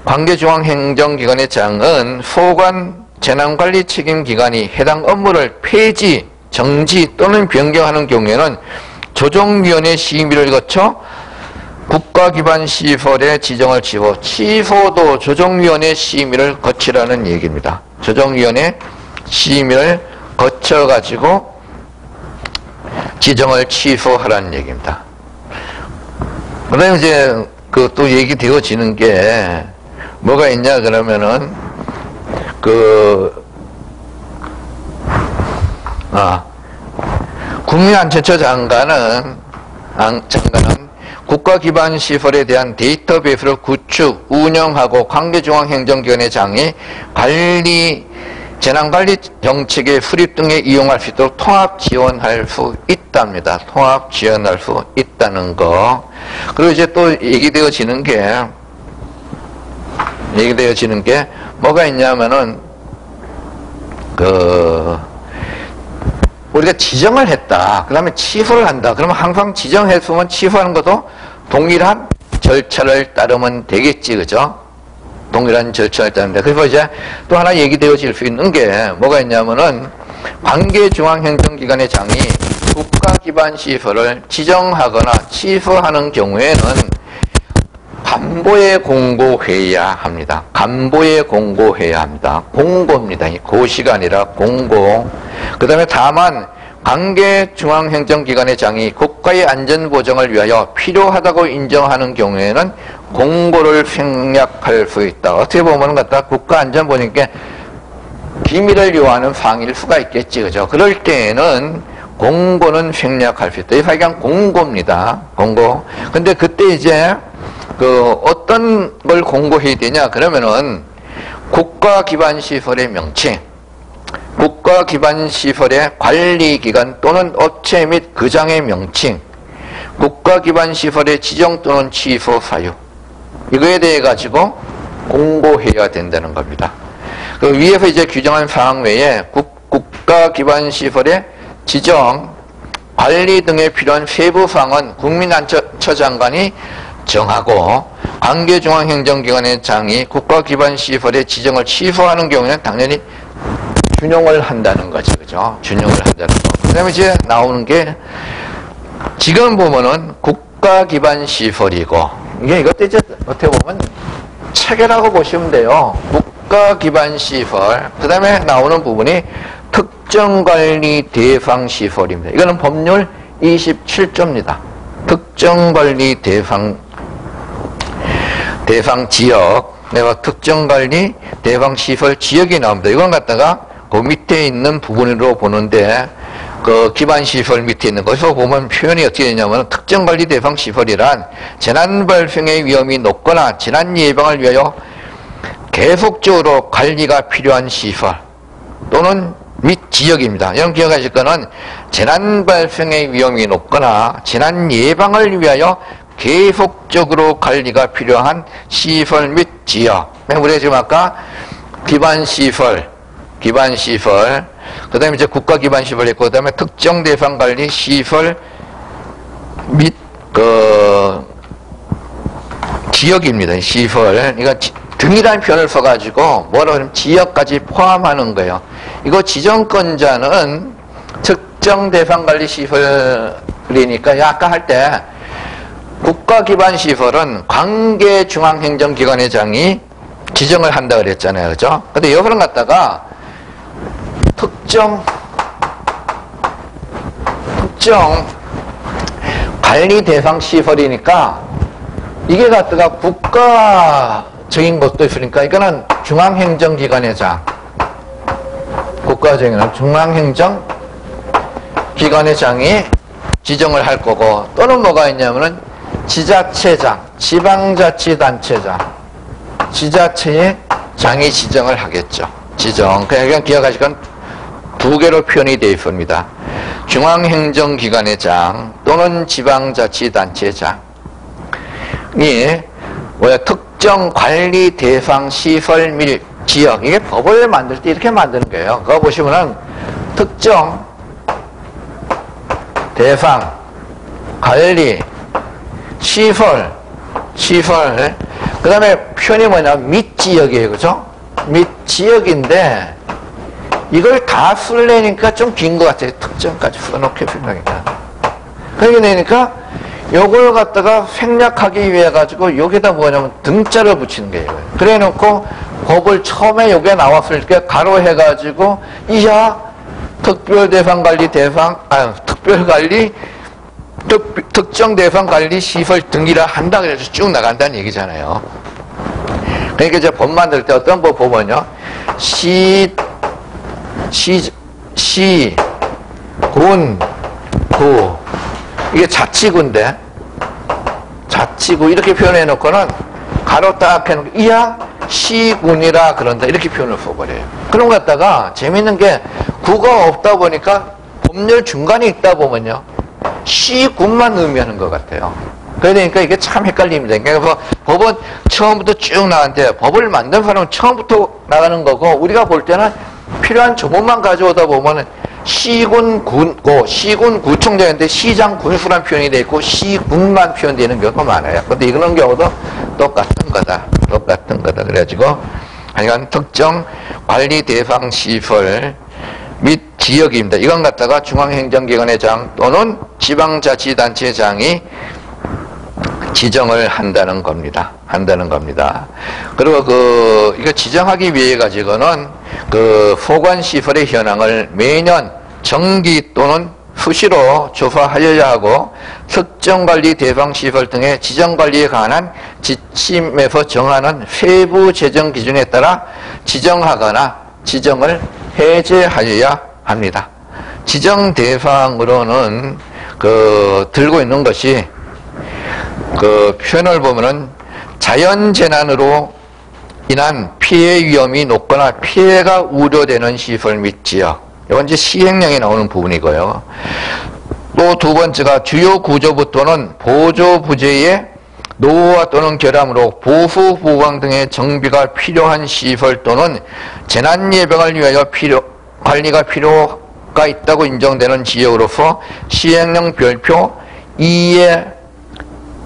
관계중앙행정기관의 장은 소관 재난관리 책임기관이 해당 업무를 폐지, 정지 또는 변경하는 경우에는 조정위원회 심의를 거쳐 국가 기반 시설의 지정을 취소도 조정위원회 심의를 거치라는 얘기입니다. 조정위원회 심의를 거쳐가지고 지정을 취소하라는 얘기입니다. 그 다음에 이제 또 얘기 되어지는 게 뭐가 있냐 그러면은 국민안전처 장관은 국가 기반 시설에 대한 데이터베이스를 구축, 운영하고 관계중앙행정기관의 장이 재난관리 정책의 수립 등에 이용할 수 있도록 통합 지원할 수 있답니다. 통합 지원할 수 있다는 거. 그리고 이제 또 얘기되어지는 게 뭐가 있냐면은 우리가 지정을 했다. 그 다음에 취소를 한다. 그러면 항상 지정했으면 취소하는 것도 동일한 절차를 따르면 되겠지, 그죠? 동일한 절차를 따르는데. 그래서 이제 또 하나 얘기되어질 수 있는 게 뭐가 있냐면은 관계중앙행정기관의 장이 국가 기반 시설을 지정하거나 취소하는 경우에는 간보에 공고해야 합니다. 간보에 공고해야 합니다. 공고입니다. 고시가 아니라 공고. 그 다음에 다만 관계 중앙행정기관의 장이 국가의 안전보장을 위하여 필요하다고 인정하는 경우에는 공고를 생략할 수 있다. 어떻게 보면 국가안전보장께 기밀을 요하는 상일 수가 있겠지, 그죠? 그럴 때에는 공고는 생략할 수 있다. 이게 그냥 공고입니다. 공고. 근데 그때 이제 어떤 걸 공고해야 되냐? 그러면은 국가기반시설의 명칭, 국가기반시설의 관리기관 또는 업체 및 그장의 명칭, 국가기반시설의 지정 또는 취소 사유, 이거에 대해 가지고 공고해야 된다는 겁니다. 그 위에서 이제 규정한 사항 외에 국가기반시설의 지정, 관리 등에 필요한 세부 사항은 국민안전처장관이 정하고 관계중앙행정기관의 장이 국가기반시설의 지정을 취소하는 경우에는 당연히 준용을 한다는 거죠. 그죠? 준용을 한다는 거. 그 다음에 이제 나오는 게 지금 보면은 국가기반시설이고 이것도 이제 어떻게 보면 체계라고 보시면 돼요. 국가기반시설. 그 다음에 나오는 부분이 특정관리 대상시설입니다. 이거는 법률 27조입니다. 특정관리 대상 지역, 내가 특정관리 대상시설 지역이 나옵니다. 이건 갖다가 그 밑에 있는 부분으로 보는데 그 기반시설 밑에 있는 것에서 보면 표현이 어떻게 되냐면 특정관리 대상시설이란 재난 발생의 위험이 높거나 재난 예방을 위하여 계속적으로 관리가 필요한 시설 또는 및 지역입니다. 여러분 기억하실 거는 재난 발생의 위험이 높거나 재난 예방을 위하여 계속적으로 관리가 필요한 시설 및 지역. 우리가 지금 아까 기반시설, 그 다음에 이제 국가기반시설 있고, 그 다음에 특정 대상 관리 시설 및 지역입니다. 시설. 그러니까 등이라는 표현을 써가지고 뭐라고 하면 지역까지 포함하는 거예요. 이거 지정권자는 특정 대상 관리 시설이니까 아까 할 때 국가기반시설은 관계중앙행정기관의 장이 지정을 한다 그랬잖아요. 그죠? 근데 여기는 갖다가 특정 관리 대상 시설이니까 이게 갖다가 국가적인 것도 있으니까 이거는 중앙행정기관의 장, 국가적인 중앙행정기관의 장이 지정을 할 거고 또는 뭐가 있냐면은 지자체장, 지방자치단체장, 지자체의 장이 지정을 하겠죠. 지정. 그냥 기억하실 건 두 개로 표현이 되어 있습니다. 중앙행정기관의 장 또는 지방자치단체장이 특정 관리 대상 시설 및 지역, 이게 법을 만들 때 이렇게 만드는 거예요. 그거 보시면은 특정 대상 관리 시설, 그 다음에 표현이 및 지역이에요. 그죠? 및 지역인데 이걸 다 쓸래니까 좀 긴 것 같아요. 특정까지 써놓게 생각이니까. 그러니까 요걸 갖다가 생략하기 위해 가지고 여기다 뭐냐면 등자를 붙이는 거예요. 그래 놓고 법을 처음에 요게 나왔을 때 가로 해가지고 이하 특정 대상 관리 시설 등이라 한다 그래서 쭉 나간다는 얘기잖아요. 그러니까 이제 법 만들 때 어떤 법 보면요. 군, 구. 이게 자치구인데, 자치구 이렇게 표현해 놓고는 가로 딱 해놓고 이하 시군이라 그런다 이렇게 표현을 써버려요. 그런 것 갖다가 재밌는 게 구가 없다 보니까 법률 중간에 있다 보면요. 시군만 의미하는 것 같아요. 그러니까 이게 참 헷갈립니다. 그래서 법은 처음부터 쭉 나가는데 법을 만든 사람은 처음부터 나가는 거고 우리가 볼 때는 필요한 조문만 가져오다 보면은 시군구청장인데 시장 군수란 표현이 되어 있고 시군만 표현되는 경우가 많아요. 근데 이런 경우도 똑같은 거다. 그래가지고 하여간 특정 관리 대상 시설 및 지역입니다. 이건 갖다가 중앙행정기관의 장 또는 지방자치단체장이 지정을 한다는 겁니다. 그리고 이거 지정하기 위해 가지고는 소관 시설의 현황을 매년 정기 또는 수시로 조사하여야 하고 특정관리 대상시설 등의 지정관리에 관한 지침에서 정하는 세부 재정 기준에 따라 지정하거나 지정을 해제하여야 합니다. 지정 대상으로는 들고 있는 것이 표현을 보면은 자연재난으로 인한 피해 위험이 높거나 피해가 우려되는 시설 및 지역, 이건 이제 시행령에 나오는 부분이고요. 또 두 번째가 주요 구조부터는 보조 부재의 노후화 또는 결함으로 보수 보강 등의 정비가 필요한 시설 또는 재난 예방을 위하여 관리가 필요가 있다고 인정되는 지역으로서 시행령 별표 2에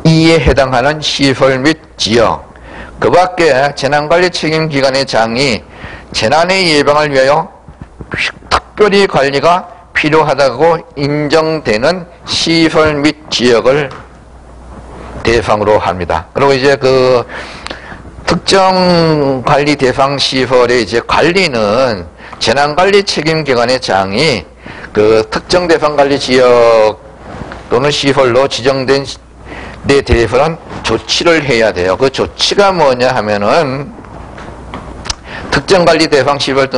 해당하는 시설 및 지역, 그 밖에 재난관리 책임기관의 장이 재난의 예방을 위하여 특별히 관리가 필요하다고 인정되는 시설 및 지역을 대상으로 합니다. 그리고 이제 특정 관리 대상 시설의 이제 관리는 재난관리 책임기관의 장이 특정 대상 관리 지역 또는 시설로 지정된 데 대해서는 조치를 해야 돼요. 그 조치가 뭐냐 하면은 특정 관리 대상 시설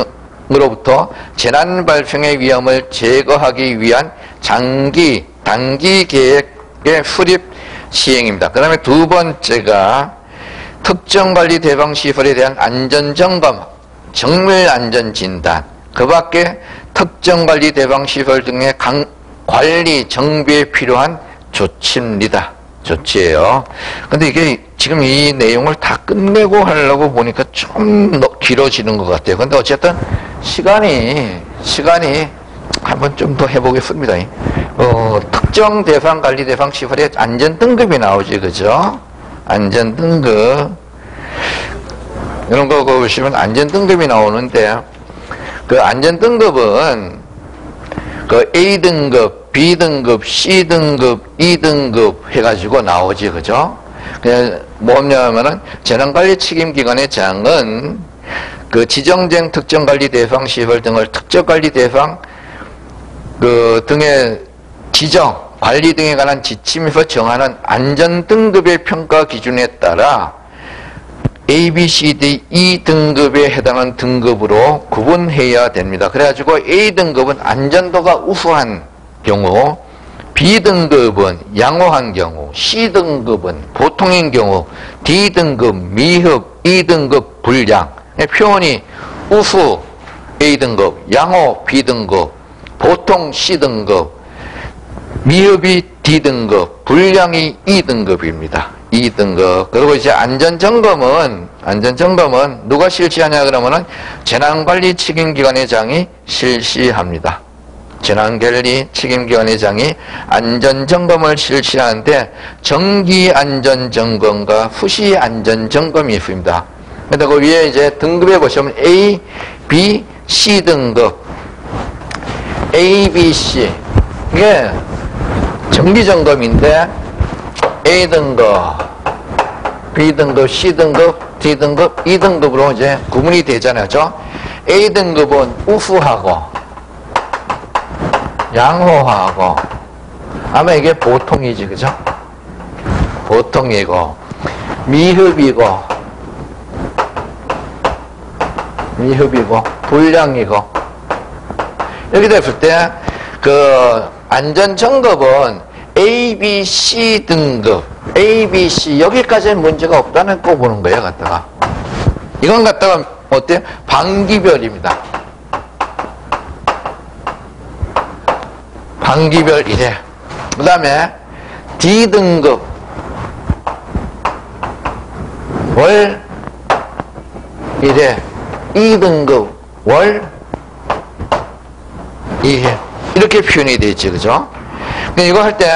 등으로부터 재난 발생의 위험을 제거하기 위한 단기 계획의 수립 시행입니다. 그 다음에 두 번째가 특정 관리 대상 시설에 대한 안전점검, 정밀 안전진단, 그 밖에 특정 관리 대상 시설 등의 관리 정비에 필요한 조치예요. 근데 이게 지금 이 내용을 다 끝내고 하려고 보니까 좀 길어지는 것 같아요. 근데 어쨌든 시간이 한번 좀 더 해보겠습니다. 특정 대상 관리 대상 시설의 안전 등급이 나오지, 그죠? 안전 등급. 이런 거 보시면 안전 등급이 나오는데, 안전 등급은 A등급, B등급, C등급, E등급 해가지고 나오지, 그죠? 뭐냐면은, 재난관리 책임기관의 장은 지정된 특정관리 대상 시설 등을 특정관리 대상 등의 지정, 관리 등에 관한 지침에서 정하는 안전등급의 평가 기준에 따라 A, B, C, D, E 등급에 해당하는 등급으로 구분해야 됩니다. 그래가지고 A등급은 안전도가 우수한 경우, B등급은 양호한 경우, C등급은 보통인 경우, D등급 미흡, E등급 불량. 표현이 우수 A등급, 양호 B등급, 보통 C등급, 미흡이 D등급, 불량이 E등급입니다. 2등급. 그리고 이제 안전점검은 누가 실시하냐 그러면은 재난관리 책임기관의 장이 실시합니다. 재난관리 책임기관의 장이 안전점검을 실시하는데 정기 안전점검과 수시 안전점검이 있습니다. 근데 그 위에 이제 등급에 보시면 A, B, C 등급, A, B, C 이게 정기점검인데 A등급, B등급, C등급, D등급, E등급으로 이제 구분이 되잖아요. A등급은 우수하고, 양호하고, 아마 이게 보통이지, 그죠? 보통이고, 미흡이고, 불량이고, 이렇게 됐을 때, 안전점검은 A, B, C 등급, A, B, C 여기까지는 문제가 없다는 거 보는 거예요. 갖다가 이건 갖다가 어때요? 반기별입니다. 반기별 1회. 그 다음에 D 등급 월 1회, E 등급 월 2회 이렇게 표현이 되어 있지, 그죠? 이거 할 때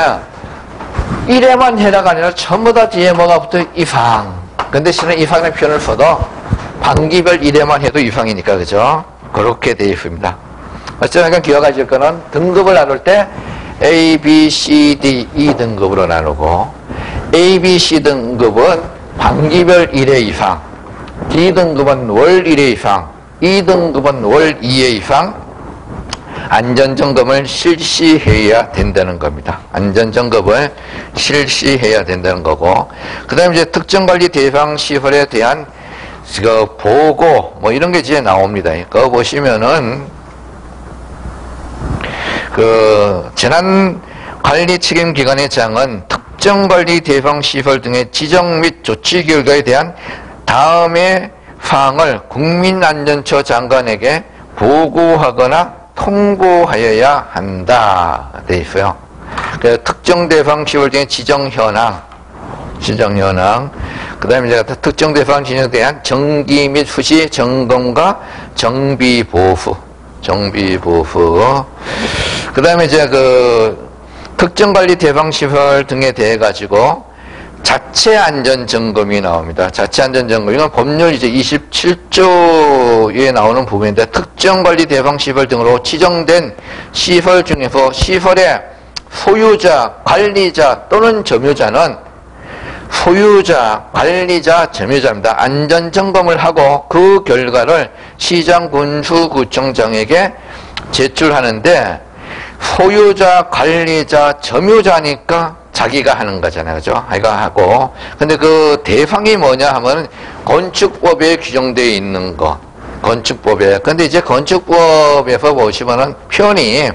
1회만 해라가 아니라 전부 다 뒤에 뭐가 붙어 이상. 근데 실은 이상의 표현을 써도 반기별 1회만 해도 이상이니까, 그죠? 그렇게 되어 있습니다. 어쨌든 기억하실 거는 등급을 나눌 때 A, B, C, D, E 등급으로 나누고 A, B, C 등급은 반기별 1회 이상, D등급은 월 1회 이상, E등급은 월 2회 이상 안전점검을 실시해야 된다는 겁니다. 안전점검을 실시해야 된다는 거고, 그 다음에 이제 특정관리 대상시설에 대한 그 보고, 뭐 이런 게 이제 나옵니다. 그거 보시면은, 그, 재난관리 책임기관의 장은 특정관리 대상시설 등의 지정 및 조치 결과에 대한 다음의 사항을 국민안전처 장관에게 보고하거나 통보하여야 한다. 돼 있어요. 그 특정 대상 시설 등의 지정 현황, 그 다음에 이제 특정 대상 진영에 대한 정기 및 수시 점검과 정비 보수. 그 다음에 이제 그 특정 관리 대상 시설 등에 대해 가지고 자체 안전 점검이 나옵니다. 자체 안전 점검. 이건 법률 이제 27조에 나오는 부분인데, 특정 관리 대상 시설 등으로 지정된 시설 중에서 시설의 소유자, 관리자 또는 점유자는 소유자, 관리자, 점유자입니다. 안전 점검을 하고 그 결과를 시장, 군수, 구청장에게 제출하는데, 소유자, 관리자, 점유자니까 자기가 하는 거잖아요. 그죠? 자기가 하고. 근데 그 대상이 뭐냐 하면 건축법에 규정되어 있는 거. 건축법에. 근데 이제 건축법에서 보시면은 표현이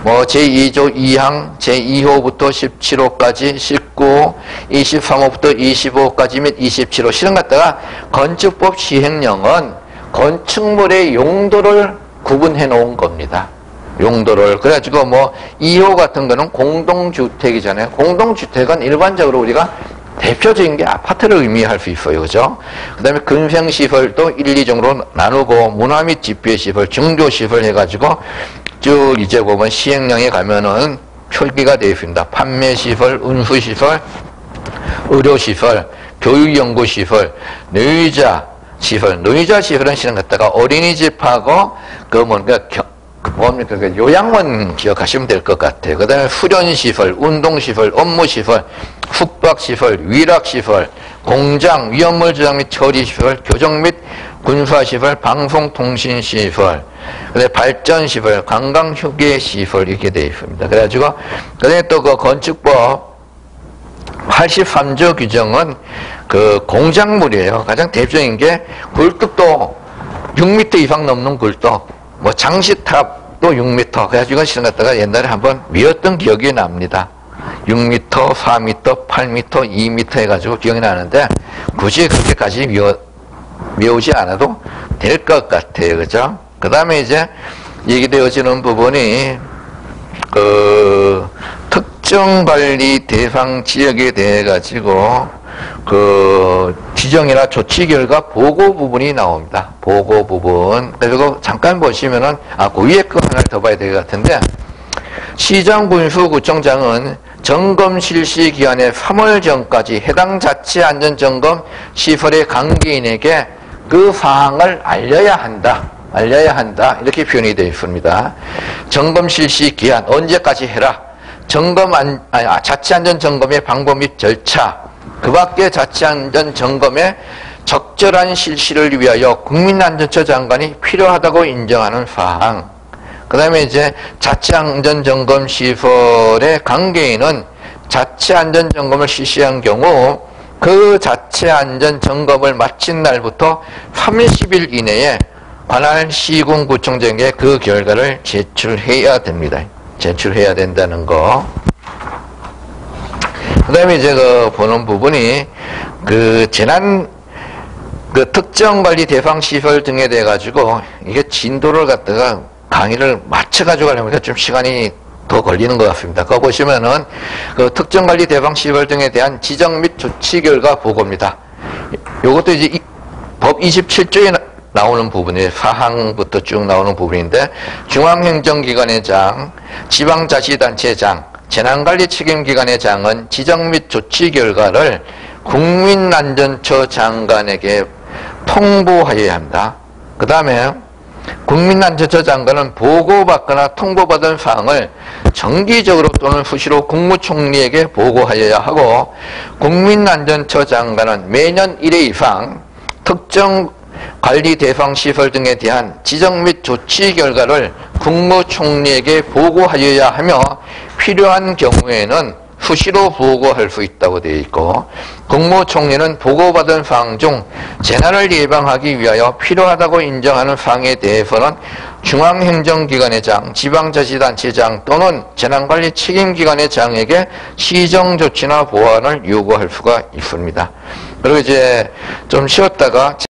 뭐 제2조 2항, 제2호부터 17호까지, 19호, 23호부터 25호까지 및 27호 실은 갖다가 건축법 시행령은 건축물의 용도를 구분해 놓은 겁니다. 용도를. 그래가지고 뭐 2호 같은 거는 공동주택이잖아요. 공동주택은 일반적으로 우리가 대표적인 게 아파트를 의미할 수 있어요. 그죠? 그 다음에 근생시설도 1, 2종으로 나누고 문화 및 집배시설, 중조시설 해가지고 쭉 이제 보면 시행령에 가면은 표기가 되어 있습니다. 판매시설, 운수시설, 의료시설, 교육연구시설, 노유자시설. 노유자시설은 실은 갖다가 어린이집하고 그 뭔가 뭡니까? 요양원 기억하시면 될 것 같아요. 그 다음에 수련시설, 운동시설, 업무시설, 숙박시설, 위락시설, 공장, 위험물 저장 및 처리시설, 교정 및 군사시설, 방송통신시설, 그 다음에 발전시설, 관광휴게시설 이렇게 되어 있습니다. 그래가지고, 그 다음에 또 그 건축법 83조 규정은 그 공작물이에요. 가장 대표적인 게 굴뚝도 6m 이상 넘는 굴뚝, 뭐 장시탑도 6m. 그래가지고 실은 갖다가 옛날에 한번 미웠던 기억이 납니다. 6m, 4m, 8m, 2m 해가지고 기억이 나는데 굳이 그렇게까지 미우지 않아도 될 것 같아요. 그죠? 그 다음에 이제 얘기되어지는 부분이 그 특정관리 대상 지역에 대해 가지고 그 지정이나 조치 결과 보고 부분이 나옵니다. 보고 부분. 그리고 잠깐 보시면은, 그 위에 거 하나를 더 봐야 될 것 같은데, 시장, 군수, 구청장은 점검 실시 기한의 3월 전까지 해당 자체 안전점검 시설의 관계인에게 그 사항을 알려야 한다. 이렇게 표현이 되어 있습니다. 점검 실시 기한, 언제까지 해라. 자체 안전 점검의 방법 및 절차, 그 밖에 자체 안전 점검의 적절한 실시를 위하여 국민안전처 장관이 필요하다고 인정하는 사항. 그 다음에 이제 자체 안전 점검 시설의 관계인은 자체 안전 점검을 실시한 경우 그 자체 안전 점검을 마친 날부터 30일 이내에 관할 시군 구청장에게 그 결과를 제출해야 됩니다. 제출해야 된다는 거. 그 다음에 이제 그 보는 부분이 그 특정관리 대상 시설 등에 대해 가지고 이게 진도를 갖다가 강의를 맞춰가지고 하려면 좀 시간이 더 걸리는 것 같습니다. 그거 보시면은 그 특정관리 대상 시설 등에 대한 지정 및 조치 결과 보고입니다. 요것도 이제 법 27조에 나오는 부분이 4항부터 쭉 나오는 부분인데, 중앙행정기관의 장, 지방자치단체 장, 재난관리 책임기관의 장은 지정 및 조치 결과를 국민안전처 장관에게 통보하여야 한다. 그 다음에 국민안전처 장관은 보고받거나 통보받은 사항을 정기적으로 또는 수시로 국무총리에게 보고하여야 하고, 국민안전처 장관은 매년 1회 이상 특정 관리 대상 시설 등에 대한 지정 및 조치 결과를 국무총리에게 보고하여야 하며, 필요한 경우에는 수시로 보고할 수 있다고 되어 있고, 국무총리는 보고받은 사항 중 재난을 예방하기 위하여 필요하다고 인정하는 사항에 대해서는 중앙행정기관의 장, 지방자치단체장 또는 재난관리 책임기관의 장에게 시정조치나 보완을 요구할 수가 있습니다. 그리고 이제 좀 쉬었다가